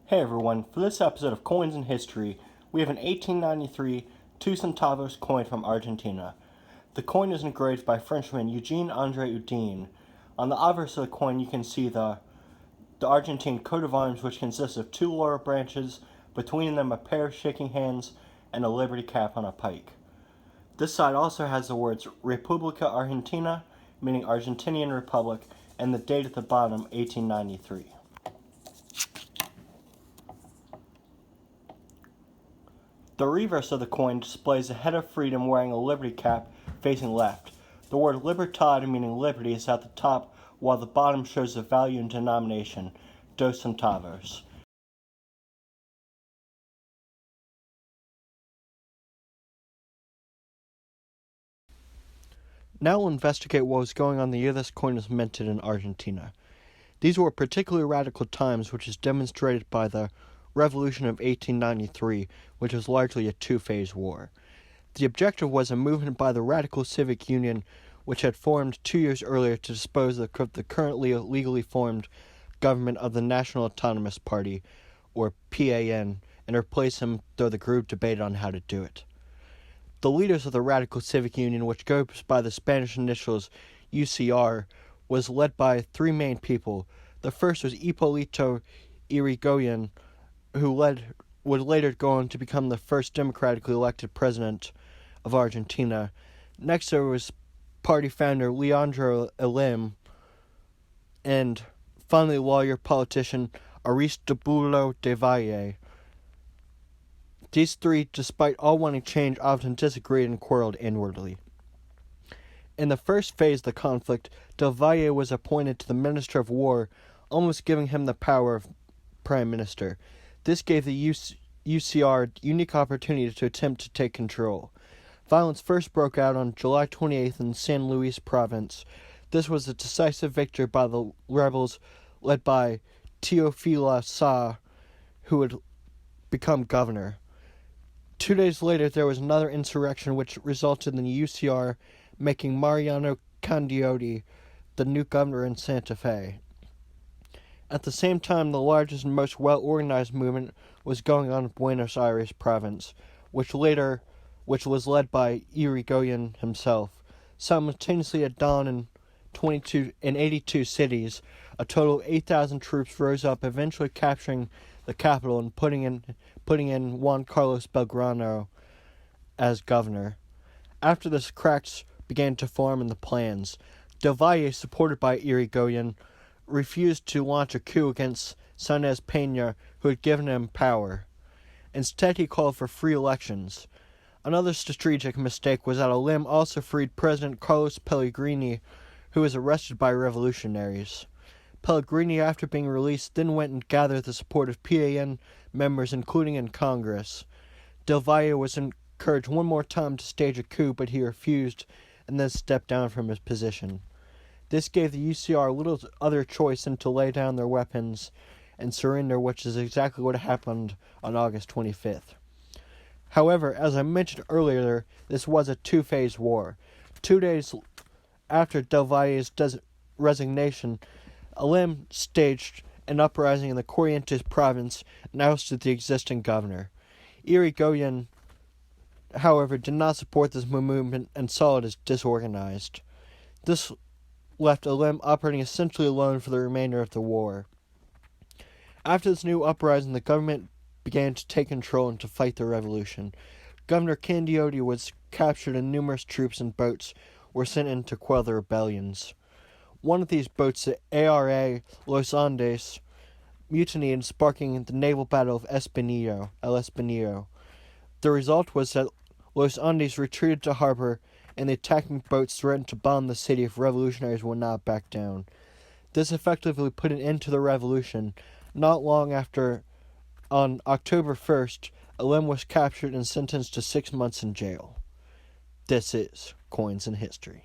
Hey everyone, for this episode of Coins in History, we have an 1893 2 centavos coin from Argentina. The coin is engraved by Frenchman Eugene-André Udine. On the obverse of the coin you can see the Argentine coat of arms, which consists of two laurel branches, between them a pair of shaking hands, and a liberty cap on a pike. This side also has the words República Argentina, meaning Argentinian Republic, and the date at the bottom, 1893. The reverse of the coin displays a head of freedom wearing a liberty cap facing left. The word libertad, meaning liberty, is at the top, while the bottom shows the value and denomination, 2 centavos. Now we'll investigate what was going on the year this coin was minted in Argentina. These were particularly radical times, which is demonstrated by the Revolution of 1893, which was largely a two-phase war. The objective was a movement by the Radical Civic Union, which had formed 2 years earlier to dispose of the currently legally formed government of the National Autonomous Party, or PAN, and replace him, though the group debated on how to do it. The leaders of the Radical Civic Union, which goes by the Spanish initials UCR, was led by three main people. The first was Hipólito Yrigoyen, who would later go on to become the first democratically elected president of Argentina. Next there was party founder Leandro Elim, and finally lawyer politician Aristobulo de Valle. These three, despite all wanting change, often disagreed and quarreled inwardly. In the first phase of the conflict, de Valle was appointed to the Minister of War, almost giving him the power of Prime Minister. This gave the UCR unique opportunity to attempt to take control. Violence first broke out on July 28th in San Luis province. This was a decisive victory by the rebels led by Teofilo Sá, who would become governor. 2 days later, there was another insurrection which resulted in the UCR making Mariano Candioti the new governor in Santa Fe. At the same time, the largest and most well-organized movement was going on in Buenos Aires province, which was led by Yrigoyen himself. Simultaneously at dawn in 82 cities, a total of 8,000 troops rose up, eventually capturing the capital and putting in Juan Carlos Belgrano as governor. After this, cracks began to form in the plans. Del Valle, supported by Yrigoyen, refused to launch a coup against Sáenz Peña, who had given him power. Instead, he called for free elections. Another strategic mistake was that Elim also freed President Carlos Pellegrini, who was arrested by revolutionaries. Pellegrini, after being released, then went and gathered the support of PAN members, including in Congress. Del Valle was encouraged one more time to stage a coup, but he refused and then stepped down from his position. This gave the UCR little other choice than to lay down their weapons and surrender, which is exactly what happened on August 25th. However, as I mentioned earlier, this was a two-phase war. 2 days after Del Valle's resignation, Elim staged an uprising in the Corrientes province and ousted the existing governor. Yrigoyen, however, did not support this movement and saw it as disorganized. This left Elim operating essentially alone for the remainder of the war. After this new uprising, the government began to take control and to fight the revolution. Governor Candioti was captured and numerous troops and boats were sent in to quell the rebellions. One of these boats, the ARA Los Andes, mutinied, sparking the naval battle of El Espinillo. The result was that Los Andes retreated to harbor, and the attacking boats threatened to bomb the city if revolutionaries would not back down. This effectively put an end to the revolution. Not long after, on October 1st, Elim was captured and sentenced to 6 months in jail. This is Coins in History.